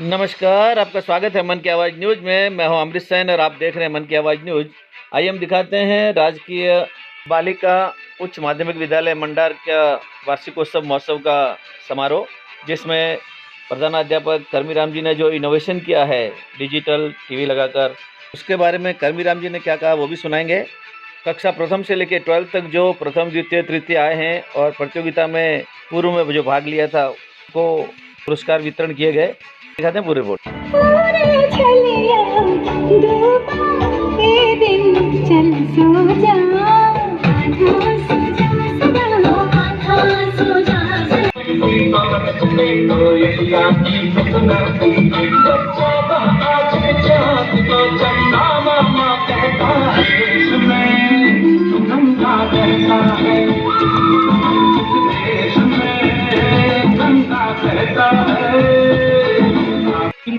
नमस्कार, आपका स्वागत है मन की आवाज़ न्यूज़ में। मैं हूं अमृत सैन और आप देख रहे हैं मन की आवाज़ न्यूज़। आइए हम दिखाते हैं राजकीय बालिका उच्च माध्यमिक विद्यालय मंडार का वार्षिकोत्सव महोत्सव का समारोह, जिसमें प्रधानाध्यापक कर्मीराम जी ने जो इनोवेशन किया है डिजिटल टीवी लगाकर, उसके बारे में कर्मीराम जी ने क्या कहा वो भी सुनाएंगे। कक्षा प्रथम से लेकर 12th तक जो प्रथम द्वितीय तृतीय आए हैं और प्रतियोगिता में पूर्व में जो भाग लिया था उनको पुरस्कार वितरण किए गए। दिखाते हैं पूरे रिपोर्ट।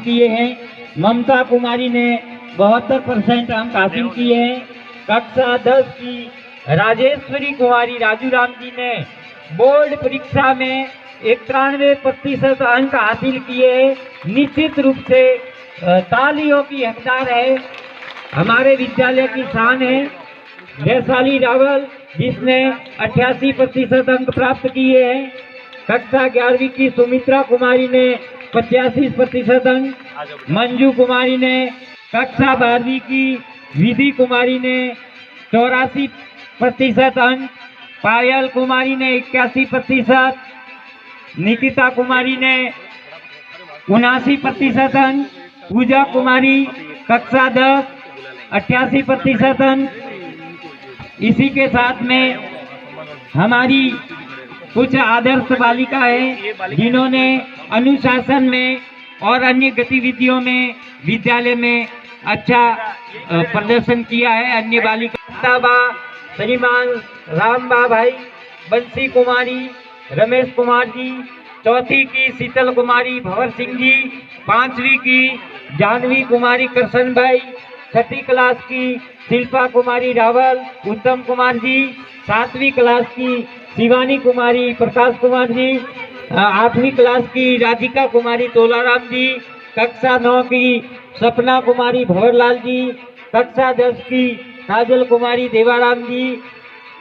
किए हैं। ममता कुमारी ने 72% अंक हासिल किए हैं। कक्षा 10 की राजेश्वरी कुमारी राजू राम जी ने बोर्ड परीक्षा में 91% अंक हासिल किए हैं। निश्चित रूप से तालियों की हकदार है, हमारे विद्यालय की शान है। वैशाली रावल जिसने 88% अंक प्राप्त किए हैं। कक्षा 11वीं की सुमित्रा कुमारी ने 85% अंक, मंजू कुमारी ने कक्षा 12वीं की विधि कुमारी ने 84% अंक, पायल कुमारी ने 81%, निकिता कुमारी ने 79% अंक, पूजा कुमारी कक्षा 10 88% अंक। इसी के साथ में हमारी कुछ आदर्श बालिकाएं जिन्होंने अनुशासन में और अन्य गतिविधियों में विद्यालय में अच्छा प्रदर्शन किया है। अन्य बालिका श्रीमान रामबा भाई, बंसी कुमारी, रमेश कुमार जी, चौथी की शीतल कुमारी भंवर सिंह जी, 5वीं की जानवी कुमारी कृष्ण भाई, 6ठी क्लास की शिल्पा कुमारी रावल, उत्तम कुमार जी, 7वीं क्लास की शिवानी कुमारी प्रकाश कुमार जी, 8वीं क्लास की राधिका कुमारी तोलाराम जी, कक्षा 9 की सपना कुमारी भंवरलाल जी, कक्षा 10 की काजल कुमारी देवाराम जी,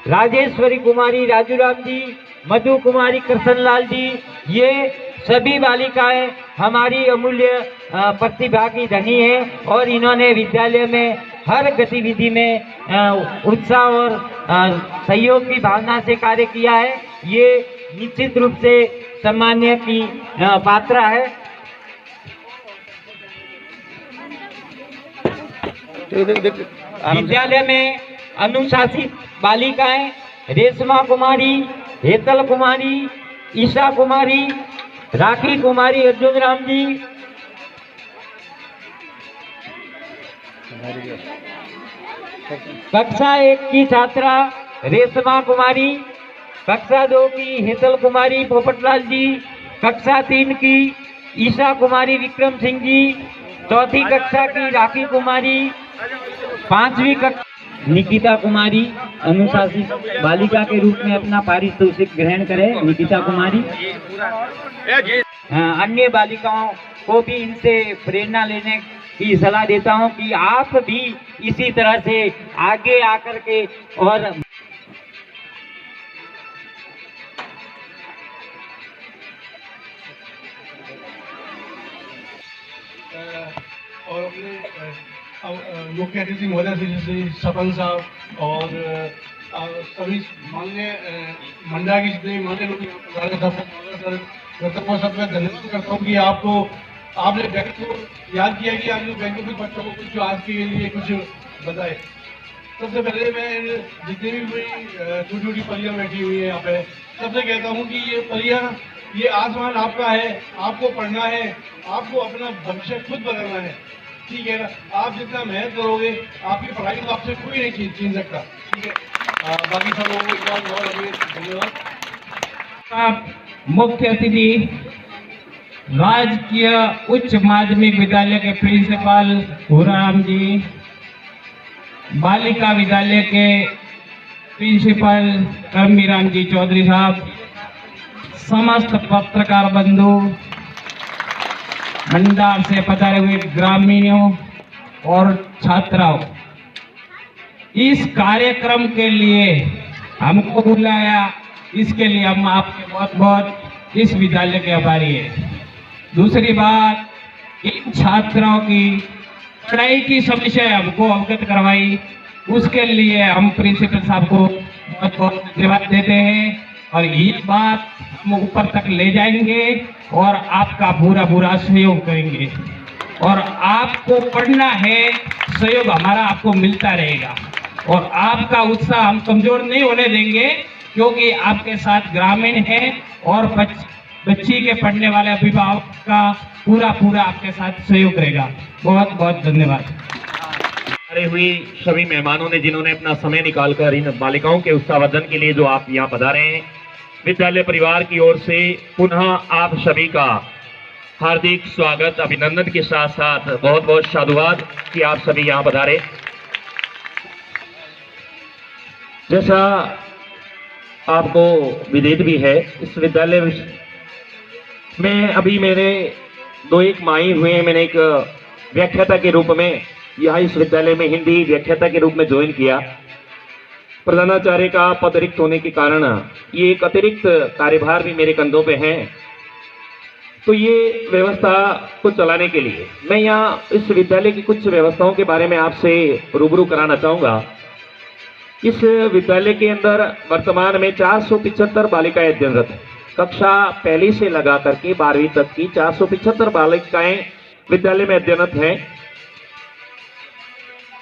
राजेश्वरी कुमारी राजूराम जी, मधु कुमारी कृष्णलाल जी। ये सभी बालिकाएं हमारी अमूल्य प्रतिभा की धनी है और इन्होंने विद्यालय में हर गतिविधि में उत्साह और सहयोग की भावना से कार्य किया है। ये निश्चित रूप से सम्मान्य की पात्र है। विद्यालय में अनुशासित बालिकाएं रेशमा कुमारी, हेतल कुमारी, ईशा कुमारी, राखी कुमारी अर्जुन राम जी, कक्षा 1 की छात्रा रेशमा कुमारी, कक्षा 2 की हेतल कुमारी पोपटलाल जी, कक्षा 3 की ईशा कुमारी विक्रम सिंह जी, 4ठी कक्षा की राखी कुमारी, 5वीं कक्षा निकिता कुमारी अनुशासित बालिका के रूप में अपना पारितोषिक ग्रहण करें। निकिता कुमारी। अन्य बालिकाओं को भी इनसे प्रेरणा लेने की सलाह देता हूं कि आप भी इसी तरह से आगे आकर के और अपने मुख्य अतिथि महोदय श्री सपन साहब और सभी माननीय मंडा की जितने मान्य लोग सबका धन्यवाद करता हूँ कि आपने बैंक को याद किया कि आज बैंकों के बच्चों को कुछ आज के लिए कुछ बताए। सबसे पहले मैं जितनी भी छोटी छोटी परियां बैठी हुई है यहाँ पे, सबसे कहता हूँ कि ये परियां, ये आसमान आपका है, आपको पढ़ना है, आपको अपना भविष्य खुद बदलना है, ठीक है ना। आप जितना मेहनत करोगे आपकी पढ़ाई को आपसे कोई नहीं छीन सकता, ठीक है। बाकी सब लोगों को एक बार बहुत धन्यवाद। मुख्य अतिथि राजकीय उच्च माध्यमिक विद्यालय के प्रिंसिपल भूराम जी, बालिका विद्यालय के प्रिंसिपल कर्मीराम जी चौधरी साहब, समस्त पत्रकार बंधु, मंडार से पधारे हुए ग्रामीणों और छात्राओं, इस कार्यक्रम के लिए हमको बुलाया, इसके लिए हम आपके बहुत बहुत इस विद्यालय के आभारी हैं। दूसरी बात, इन छात्राओं की पढ़ाई की समस्या हमको अवगत करवाई, उसके लिए हम प्रिंसिपल साहब को बहुत बहुत धन्यवाद देते हैं और ये बात हम ऊपर तक ले जाएंगे और आपका पूरा सहयोग करेंगे। और आपको पढ़ना है, सहयोग हमारा आपको मिलता रहेगा और आपका उत्साह हम कमजोर नहीं होने देंगे, क्योंकि आपके साथ ग्रामीण हैं और बच्ची के पढ़ने वाले अभिभावक का पूरा आपके साथ सहयोग रहेगा। बहुत बहुत धन्यवाद। अरे हुई सभी मेहमानों ने जिन्होंने अपना समय निकालकर इन बालिकाओं के उत्साहवर्धन के लिए जो आप यहाँ पधारे हैं, विद्यालय परिवार की ओर से पुनः आप सभी का हार्दिक स्वागत, अभिनंदन के साथ साथ बहुत बहुत साधुवाद कि आप सभी यहाँ पधारे। जैसा आपको विदित भी है, इस विद्यालय में अभी मेरे 2-1 माह हुए हैं। मैंने एक व्याख्याता के रूप में यहाँ इस विद्यालय में हिंदी व्याख्याता के रूप में ज्वाइन किया। प्रधानाचार्य का पद रिक्त होने के कारण ये एक अतिरिक्त कार्यभार भी मेरे कंधों पे है। तो ये व्यवस्था को चलाने के लिए मैं यहाँ इस विद्यालय की कुछ व्यवस्थाओं के बारे में आपसे रूबरू कराना चाहूँगा। इस विद्यालय के अंदर वर्तमान में 475 बालिकाएं अध्ययनरत हैं। कक्षा 1 से लगा करके 12वीं तक की 475 बालिकाएं विद्यालय में अध्ययनरत हैं।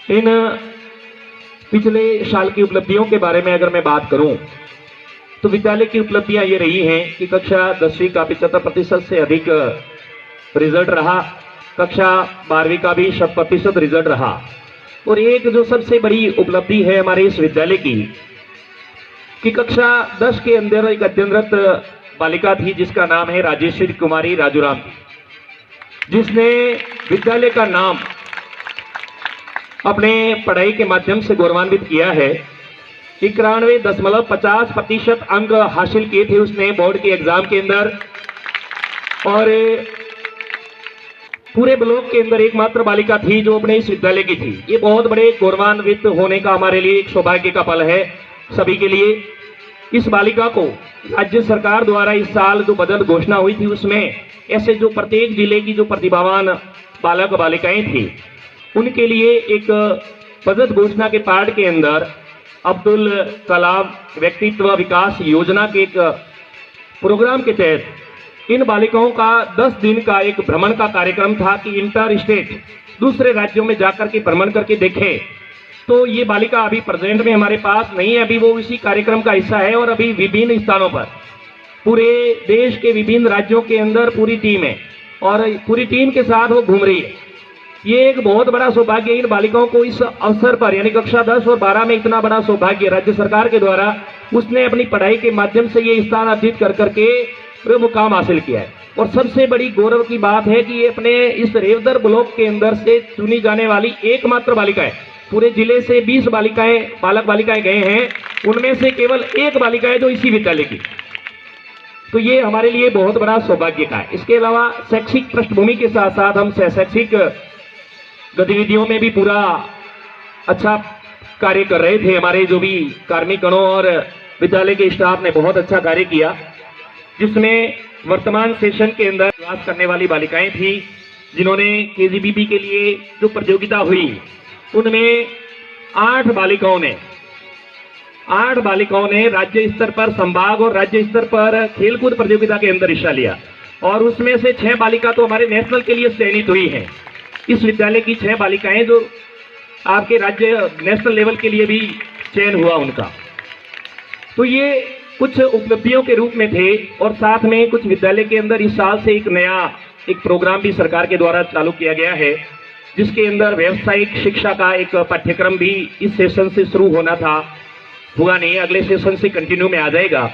इन पिछले साल की उपलब्धियों के बारे में अगर मैं बात करूं तो विद्यालय की उपलब्धियां ये रही हैं कि कक्षा 10वीं का 75% से अधिक रिजल्ट रहा, कक्षा 12वीं का भी 100% रिजल्ट रहा। और एक जो सबसे बड़ी उपलब्धि है हमारे इस विद्यालय की कि कक्षा 10 के अंदर एक अध्ययनरत बालिका थी जिसका नाम है राजेश्वरी कुमारी राजूराम जी, जिसने विद्यालय का नाम अपने पढ़ाई के माध्यम से गौरवान्वित किया है। 91.50% अंक हासिल किए थे उसने बोर्ड के एग्जाम के अंदर और पूरे ब्लॉक के अंदर एकमात्र बालिका थी जो अपने इस विद्यालय की थी। ये बहुत बड़े गौरवान्वित होने का हमारे लिए एक सौभाग्य का पल है सभी के लिए। इस बालिका को राज्य सरकार द्वारा इस साल जो बजट घोषणा हुई थी उसमें ऐसे जो प्रत्येक जिले की जो प्रतिभावान बालक बालिकाएं थी उनके लिए एक बजट घोषणा के पार्ट के अंदर अब्दुल कलाम व्यक्तित्व विकास योजना के एक प्रोग्राम के तहत इन बालिकाओं का 10 दिन का एक भ्रमण का कार्यक्रम था कि इंटर स्टेट दूसरे राज्यों में जाकर के भ्रमण करके देखें। तो ये बालिका अभी प्रेजेंट में हमारे पास नहीं है, अभी वो इसी कार्यक्रम का हिस्सा है और अभी विभिन्न स्थानों पर पूरे देश के विभिन्न राज्यों के अंदर पूरी टीम है और पूरी टीम के साथ वो घूम रही है। ये एक बहुत बड़ा सौभाग्य इन बालिकाओं को इस अवसर पर यानी कक्षा 10 और 12 में इतना बड़ा सौभाग्य राज्य सरकार के द्वारा उसने अपनी पढ़ाई के माध्यम से ये स्थान अर्जित कर करके मुकाम हासिल किया है। और सबसे बड़ी गौरव की बात है कि ये अपने इस रेवदर ब्लॉक के अंदर से चुनी जाने वाली एकमात्र बालिका है। पूरे जिले से 20 बालिकाएं बालक बालिकाएं गए हैं, उनमें से केवल एक बालिका है जो इसी विद्यालय की। तो ये हमारे लिए बहुत बड़ा सौभाग्य का है। इसके अलावा शैक्षिक पृष्ठभूमि के साथ साथ हम शैक्षिक गतिविधियों में भी पूरा अच्छा कार्य कर रहे थे। हमारे जो भी कार्मिकगणों और विद्यालय के स्टाफ ने बहुत अच्छा कार्य किया, जिसमें वर्तमान सेशन के अंदर प्रयास करने वाली बालिकाएं थी जिन्होंने केजीबीपी के लिए जो प्रतियोगिता हुई उनमें 8 बालिकाओं ने राज्य स्तर पर, संभाग और राज्य स्तर पर खेलकूद प्रतियोगिता के अंदर हिस्सा लिया और उसमें से 6 बालिका तो हमारे नेशनल के लिए चयनित हुई हैं। इस विद्यालय की 6 बालिकाएं जो आपके राज्य नेशनल लेवल के लिए भी चयन हुआ उनका। तो ये कुछ उपलब्धियों के रूप में थे और साथ में कुछ विद्यालय के अंदर इस साल से एक प्रोग्राम भी सरकार के द्वारा चालू किया गया है, जिसके अंदर व्यावसायिक शिक्षा का एक पाठ्यक्रम भी इस सेशन से शुरू होना था, हुआ नहीं, अगले सेशन से कंटिन्यू में आ जाएगा।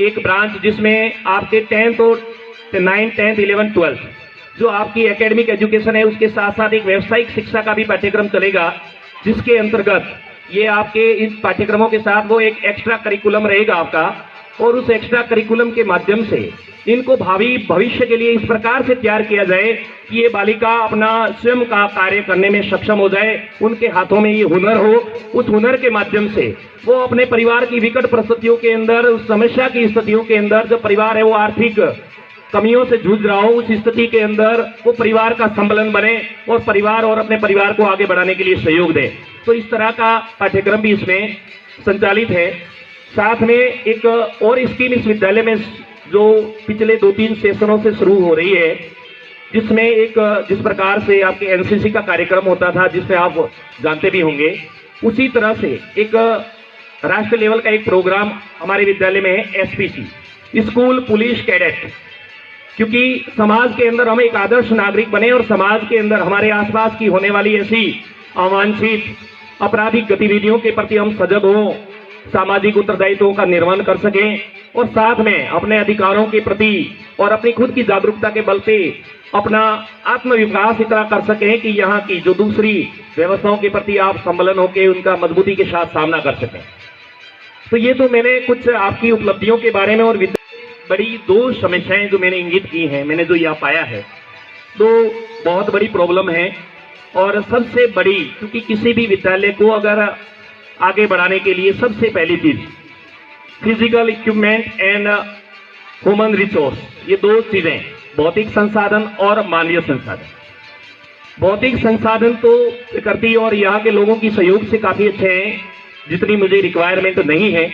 एक ब्रांच जिसमें आपके 10th और 9th 10th 11th 12th जो आपकी एकेडमिक एजुकेशन है उसके साथ साथ एक व्यावसायिक शिक्षा का भी पाठ्यक्रम चलेगा, जिसके अंतर्गत ये आपके इस पाठ्यक्रमों के साथ वो एक एक्स्ट्रा करिकुलम रहेगा आपका और उस एक्स्ट्रा करिकुलम के माध्यम से इनको भावी भविष्य के लिए इस प्रकार से तैयार किया जाए कि ये बालिका अपना स्वयं का कार्य करने में सक्षम हो जाए, उनके हाथों में ये हुनर हो, उस हुनर के माध्यम से वो अपने परिवार की विकट परिस्थितियों के अंदर, उस समस्या की स्थितियों के अंदर, जो परिवार है वो आर्थिक कमियों से जूझ रहा हो, उस स्थिति के अंदर वो परिवार का संबलन बने और परिवार और अपने परिवार को आगे बढ़ाने के लिए सहयोग दे। तो इस तरह का पाठ्यक्रम भी इसमें संचालित है। साथ में एक और स्कीम इस विद्यालय में जो पिछले 2-3 सेशनों से शुरू हो रही है, जिसमें जिस प्रकार से आपके एनसीसी का कार्यक्रम होता था, जिसमें आप जानते भी होंगे, उसी तरह से एक राष्ट्रीय लेवल का एक प्रोग्राम हमारे विद्यालय में है, एसपीसी, स्कूल पुलिस कैडेट। क्योंकि समाज के अंदर हम एक आदर्श नागरिक बने और समाज के अंदर हमारे आसपास की होने वाली ऐसी अवांछित आपराधिक गतिविधियों के प्रति हम सजग हों, सामाजिक उत्तरदायित्वों का निर्वहन कर सकें और साथ में अपने अधिकारों के प्रति और अपनी खुद की जागरूकता के बल पे अपना आत्मविकास इतना कर सकें कि यहाँ की जो दूसरी व्यवस्थाओं के प्रति आप सम्मिलन होकर उनका मजबूती के साथ सामना कर सकें। तो ये तो मैंने कुछ आपकी उपलब्धियों के बारे में और बड़ी 2 समस्याएं जो मैंने इंगित की हैं, मैंने जो यह पाया है, 2 बहुत बड़ी प्रॉब्लम है। और सबसे बड़ी, क्योंकि किसी भी विद्यालय को अगर आगे बढ़ाने के लिए सबसे पहली चीज physical equipment and human resource, ये 2 चीजें, भौतिक संसाधन और मानवीय संसाधन। भौतिक संसाधन तो करती और यहाँ के लोगों की सहयोग से काफी अच्छे हैं, जितनी मुझे रिक्वायरमेंट नहीं है।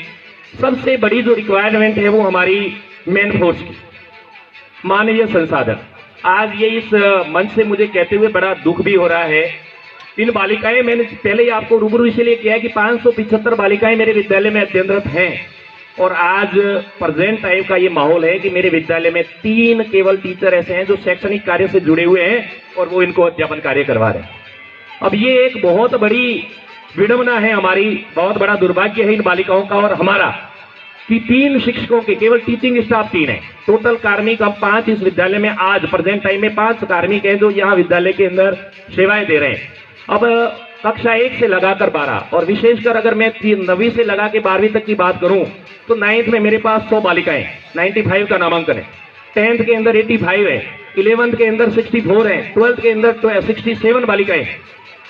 सबसे बड़ी जो रिक्वायरमेंट है वो हमारी मैन फोर्स की, मानवीय संसाधन। आज ये इस मंच से मुझे कहते हुए बड़ा दुख भी हो रहा है। इन बालिकाएं, मैंने पहले ही आपको रूबरू इसलिए किया है कि 575 बालिकाएं मेरे विद्यालय में अध्ययनरत हैं और आज प्रेजेंट टाइम का ये माहौल है कि मेरे विद्यालय में 3 केवल टीचर ऐसे हैं जो शैक्षणिक कार्य से जुड़े हुए हैं और वो इनको अध्यापन कार्य करवा रहे हैं। अब ये एक बहुत बड़ी विडंबना है हमारी, बहुत बड़ा दुर्भाग्य है इन बालिकाओं का और हमारा कि 3 शिक्षकों के, केवल टीचिंग स्टाफ 3 है, टोटल कार्मिक हम 5 इस विद्यालय में आज प्रेजेंट टाइम में 5 कार्मिक हैं जो यहाँ विद्यालय के अंदर सेवाएं दे रहे हैं। अब कक्षा 1 से लगाकर 12 और विशेषकर अगर मैं 9वीं से लगा के 12वीं तक की बात करूं तो 9th में मेरे पास 100 बालिकाएं, 95 का नामांकन है, 10th के अंदर 85 है, 11th के अंदर 64 है, 12th के अंदर 67 बालिकाएं।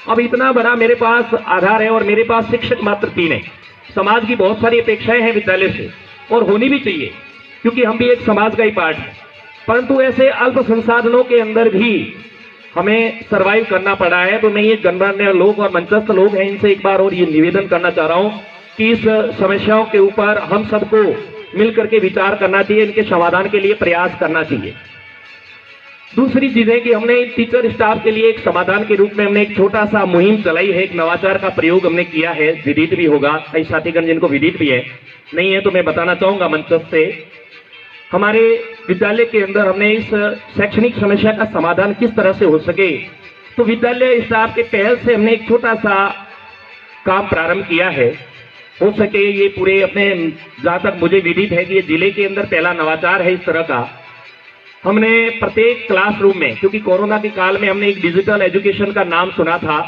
अब इतना बड़ा मेरे पास आधार है और मेरे पास शिक्षक मात्र 3 है। समाज की बहुत सारी अपेक्षाएं हैं विद्यालय से और होनी भी चाहिए, क्योंकि हम भी एक समाज का ही पार्ट है, परंतु ऐसे अल्प संसाधनों के अंदर भी हमें सरवाइव करना पड़ा है। तो मैं ये गणमान्य लोग और मंचस्थ लोग हैं, इनसे एक बार और ये निवेदन करना चाह रहा हूं कि इस समस्याओं के ऊपर हम सबको मिलकर के विचार करना चाहिए, इनके समाधान के लिए प्रयास करना चाहिए। दूसरी चीज है कि हमने टीचर स्टाफ के लिए एक समाधान के रूप में हमने एक छोटा सा मुहिम चलाई है, एक नवाचार का प्रयोग हमने किया है, विदित भी होगा, कई साथीगण जिनको विदित भी है, नहीं है तो मैं बताना चाहूंगा मंच से। हमारे विद्यालय के अंदर हमने इस शैक्षणिक समस्या का समाधान किस तरह से हो सके, तो विद्यालय स्टाफ के पहल से हमने एक छोटा सा काम प्रारंभ किया है। हो सके ये पूरे अपने, जहां तक मुझे विदित है कि ये जिले के अंदर पहला नवाचार है इस तरह का। हमने प्रत्येक क्लासरूम में, क्योंकि कोरोना के काल में हमने एक डिजिटल एजुकेशन का नाम सुना था,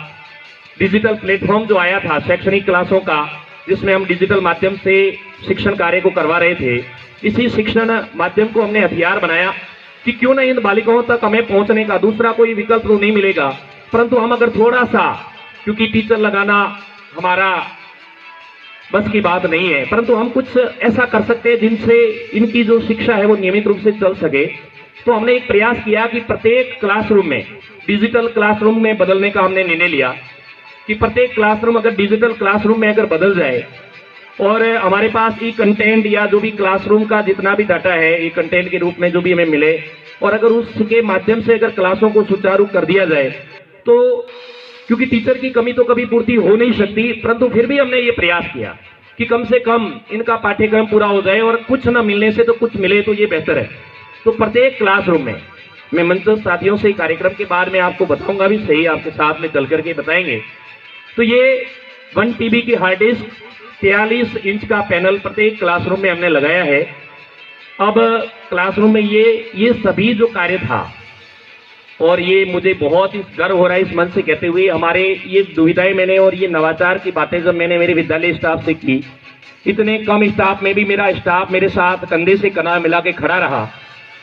डिजिटल प्लेटफॉर्म जो आया था शैक्षणिक क्लासों का, जिसमें हम डिजिटल माध्यम से शिक्षण कार्य को करवा रहे थे। इसी शिक्षण माध्यम को हमने हथियार बनाया कि क्यों ना इन बालिकाओं तक हमें पहुंचने का दूसरा कोई विकल्प तो नहीं मिलेगा, परंतु हम अगर थोड़ा सा, क्योंकि टीचर लगाना हमारा बस की बात नहीं है, परंतु हम कुछ ऐसा कर सकते हैं जिनसे इनकी जो शिक्षा है वो नियमित रूप से चल सके। तो हमने एक प्रयास किया कि प्रत्येक क्लासरूम में डिजिटल क्लासरूम में बदलने का हमने निर्णय लिया कि प्रत्येक क्लासरूम अगर डिजिटल क्लासरूम में अगर बदल जाए और हमारे पास ई कंटेंट या जो भी क्लासरूम का जितना भी डाटा है ई कंटेंट के रूप में जो भी हमें मिले, और अगर उसके माध्यम से अगर क्लासों को सुचारू कर दिया जाए, तो क्योंकि टीचर की कमी तो कभी पूर्ति हो नहीं सकती, परंतु फिर भी हमने ये प्रयास किया कि कम से कम इनका पाठ्यक्रम पूरा हो जाए और कुछ न मिलने से तो कुछ मिले तो ये बेहतर है। तो प्रत्येक क्लासरूम में मैं मंच साथियों से कार्यक्रम के बाद में आपको बताऊंगा भी सही, आपके साथ में चल करके बताएंगे। तो ये 1 TB की हार्ड डिस्क, 43 इंच का पैनल प्रत्येक क्लासरूम में हमने लगाया है। अब क्लासरूम में ये सभी जो कार्य था, और ये मुझे बहुत ही गर्व हो रहा है इस मंच से कहते हुए, हमारे ये दुविधाएं मैंने और ये नवाचार की बातें जब मैंने मेरे विद्यालय स्टाफ से की, इतने कम स्टाफ में भी मेरा स्टाफ मेरे साथ कंधे से कंधा मिला के खड़ा रहा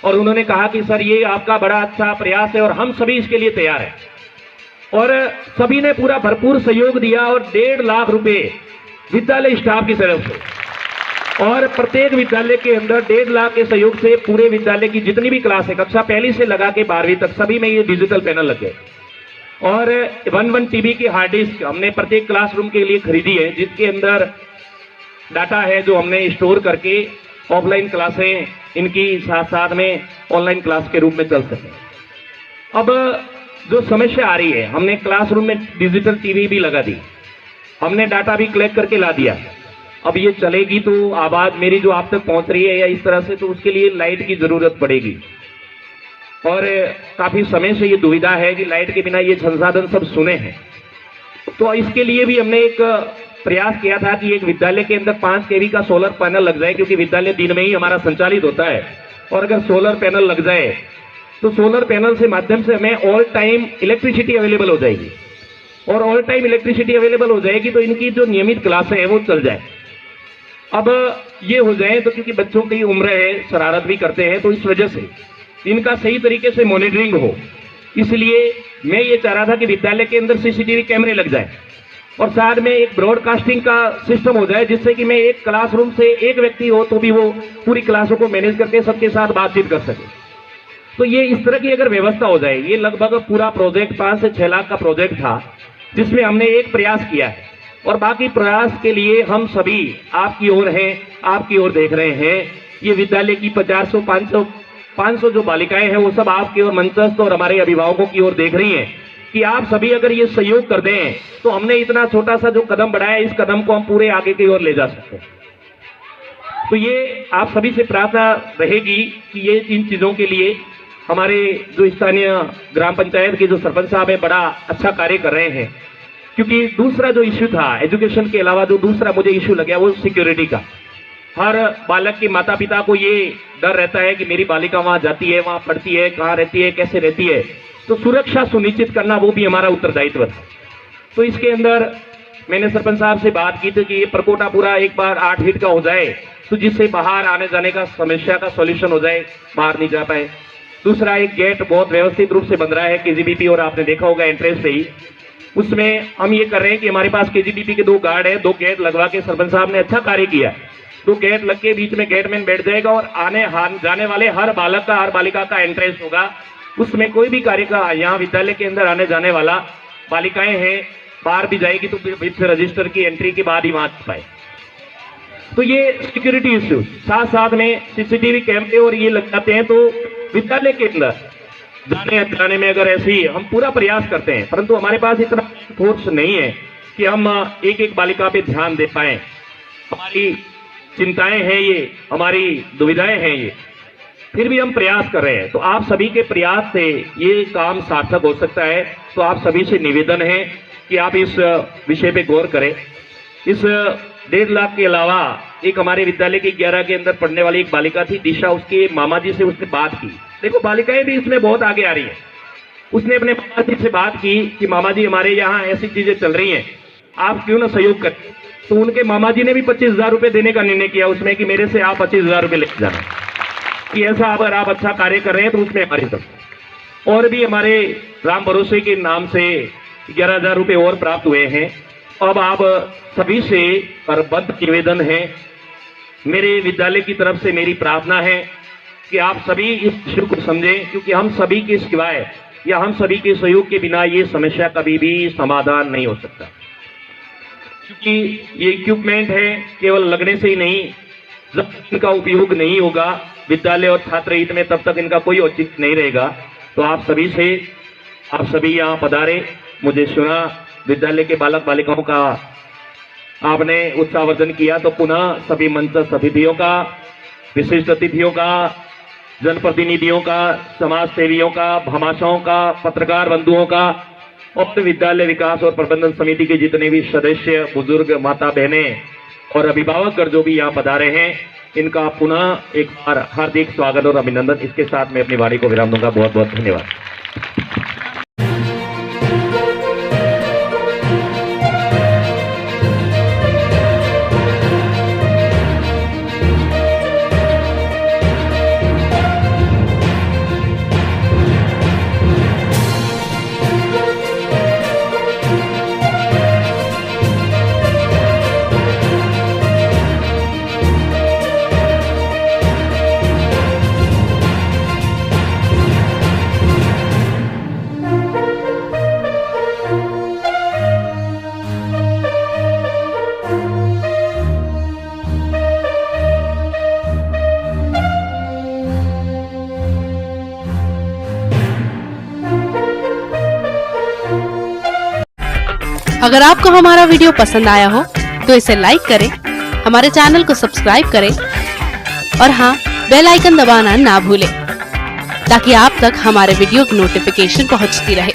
और उन्होंने कहा कि सर ये आपका बड़ा अच्छा प्रयास है और हम सभी इसके लिए तैयार हैं। और सभी ने पूरा भरपूर सहयोग दिया और 1.5 लाख रुपए विद्यालय स्टाफ की तरफ से, और प्रत्येक विद्यालय के अंदर 1.5 लाख के सहयोग से पूरे विद्यालय की जितनी भी क्लास है कक्षा 1 से लगा के 12वीं तक सभी में ये डिजिटल पैनल लगे। और 1 टीबी की हार्ड डिस्क हमने प्रत्येक क्लासरूम के लिए खरीदी है, जिसके अंदर डाटा है जो हमने स्टोर करके ऑफलाइन क्लासें इनकी साथ साथ में ऑनलाइन क्लास के रूप में चल सके। अब जो समस्या आ रही है, हमने क्लासरूम में डिजिटल टीवी भी लगा दी, हमने डाटा भी कलेक्ट करके ला दिया। अब ये चलेगी तो आवाज मेरी जो आप तक पहुंच रही है या इस तरह से, तो उसके लिए लाइट की जरूरत पड़ेगी। और काफी समय से ये दुविधा है कि लाइट के बिना ये संसाधन सब सुने हैं। तो इसके लिए भी हमने एक प्रयास किया था कि एक विद्यालय के अंदर 5 kV का सोलर पैनल लग जाए, क्योंकि विद्यालय दिन में ही हमारा संचालित होता है। और अगर सोलर पैनल लग जाए तो सोलर पैनल से माध्यम से हमें ऑल टाइम इलेक्ट्रिसिटी अवेलेबल हो जाएगी, और ऑल टाइम इलेक्ट्रिसिटी अवेलेबल हो जाएगी तो इनकी जो नियमित क्लासें हैं वो चल जाए। अब ये हो जाए तो क्योंकि बच्चों की उम्र है, शरारत भी करते हैं, तो इस वजह से इनका सही तरीके से मॉनिटरिंग हो, इसलिए मैं ये चाह रहा था कि विद्यालय के अंदर CCTV कैमरे लग जाए और साथ में एक ब्रॉडकास्टिंग का सिस्टम हो जाए, जिससे कि मैं एक क्लासरूम से एक व्यक्ति हो तो भी वो पूरी क्लासों को मैनेज करके सबके साथ बातचीत कर सके। तो ये इस तरह की अगर व्यवस्था हो जाए, ये लगभग पूरा प्रोजेक्ट 5 से 6 लाख का प्रोजेक्ट था, जिसमें हमने एक प्रयास किया है और बाकी प्रयास के लिए हम सभी आपकी ओर हैं, आपकी ओर देख रहे हैं। ये विद्यालय की 500 जो बालिकाएं हैं वो सब आपकी ओर मंचस्थ और हमारे अभिभावकों की ओर देख रही हैं कि आप सभी अगर ये सहयोग कर दें तो हमने इतना छोटा सा जो कदम बढ़ाया, इस कदम को हम पूरे आगे की ओर ले जा सकते हैं। तो ये आप सभी से प्रार्थना रहेगी कि ये इन चीजों के लिए हमारे जो स्थानीय ग्राम पंचायत के जो सरपंच साहब है बड़ा अच्छा कार्य कर रहे हैं। क्योंकि दूसरा जो इश्यू था एजुकेशन के अलावा, जो दूसरा मुझे इश्यू लगा वो सिक्योरिटी का। हर बालक के माता पिता को ये डर रहता है कि मेरी बालिका वहां जाती है, वहां पढ़ती है, कहाँ रहती है, कैसे रहती है, तो सुरक्षा सुनिश्चित करना वो भी हमारा उत्तरदायित्व था। तो इसके अंदर मैंने सरपंच साहब से बात की थी कि ये परकोटा पूरा एक बार 8 फीट का हो जाए, तो जिससे बाहर आने जाने का समस्या का सॉल्यूशन हो जाए, बाहर नहीं जा पाए। दूसरा, एक गेट बहुत व्यवस्थित रूप से बन रहा है KGBP, और आपने देखा होगा एंट्रेंस से ही, उसमें हम ये कर रहे हैं कि हमारे पास KGBP के 2 गार्ड है, 2 गेट लगवा के सरपंच साहब ने अच्छा कार्य किया। 2 गेट लग के बीच में गेटमैन बैठ जाएगा और आने जाने वाले हर बालक का, हर बालिका का एंट्रेंस होगा। उसमें कोई भी कार्य का, यहाँ विद्यालय के अंदर आने जाने वाला बालिकाएं हैं, बाहर भी जाएगी तो विथ रजिस्टर की एंट्री के बाद ही वहां पाए। तो ये सिक्योरिटी इश्यू, साथ साथ में CCTV कैमरे और ये लग जाते हैं, तो विद्यालय के अंदर जाने में अगर ऐसी हम पूरा प्रयास करते हैं, परंतु हमारे पास इतना फोर्स नहीं है कि हम एक एक बालिका पे ध्यान दे पाए। हमारी चिंताएं हैं ये, हमारी दुविधाएं हैं ये, फिर भी हम प्रयास कर रहे हैं। तो आप सभी के प्रयास से ये काम सार्थक हो सकता है। तो आप सभी से निवेदन है कि आप इस विषय पे गौर करें। इस 1.5 लाख के अलावा एक हमारे विद्यालय की 11 के अंदर पढ़ने वाली एक बालिका थी दिशा, उसके मामा जी से उसने बात की। देखो बालिकाएं भी इसमें बहुत आगे आ रही हैं। उसने अपने मामा जी से बात की कि मामा जी हमारे यहाँ ऐसी चीजें चल रही हैं, आप क्यों ना सहयोग करें। तो उनके मामा जी ने भी 25,000 रुपए देने का निर्णय किया उसमें कि मेरे से आप 25,000 रुपए लेके जाना, कि ऐसा अगर आप अच्छा कार्य कर रहे हैं तो उसमें हमारी तरफ। और भी हमारे राम भरोसे के नाम से 11,000 रुपए और प्राप्त हुए हैं। अब आप सभी से करबद्ध निवेदन है, मेरे विद्यालय की तरफ से मेरी प्रार्थना है कि आप सभी इस विषय को समझें, क्योंकि हम सभी के सिवाय या हम सभी के सहयोग के बिना ये समस्या कभी भी समाधान नहीं हो सकता। क्योंकि ये इक्विपमेंट है, केवल लगने से ही नहीं, जब इनका उपयोग नहीं होगा विद्यालय और छात्र हित में, तब तक इनका कोई औचित्य नहीं रहेगा। तो आप सभी से, आप सभी यहाँ पधारे, मुझे सुना, विद्यालय के बालक बालिकाओं का आपने उत्साहवर्धन किया, तो पुनः सभी मंच अतिथियों का, विशिष्ट अतिथियों का, जनप्रतिनिधियों का, समाज सेवियों का, भामाशाओं का, पत्रकार बंधुओं का, और विद्यालय विकास और प्रबंधन समिति के जितने भी सदस्य, बुजुर्ग, माता बहनें और अभिभावक जो भी यहाँ पधारे हैं, इनका पुनः एक बार हार्दिक स्वागत और अभिनंदन। इसके साथ मैं अपनी वाणी को विराम दूंगा। बहुत बहुत धन्यवाद। अगर आपको हमारा वीडियो पसंद आया हो तो इसे लाइक करें, हमारे चैनल को सब्सक्राइब करें और हाँ, बेल आइकन दबाना ना भूलें ताकि आप तक हमारे वीडियो की नोटिफिकेशन पहुंचती रहे।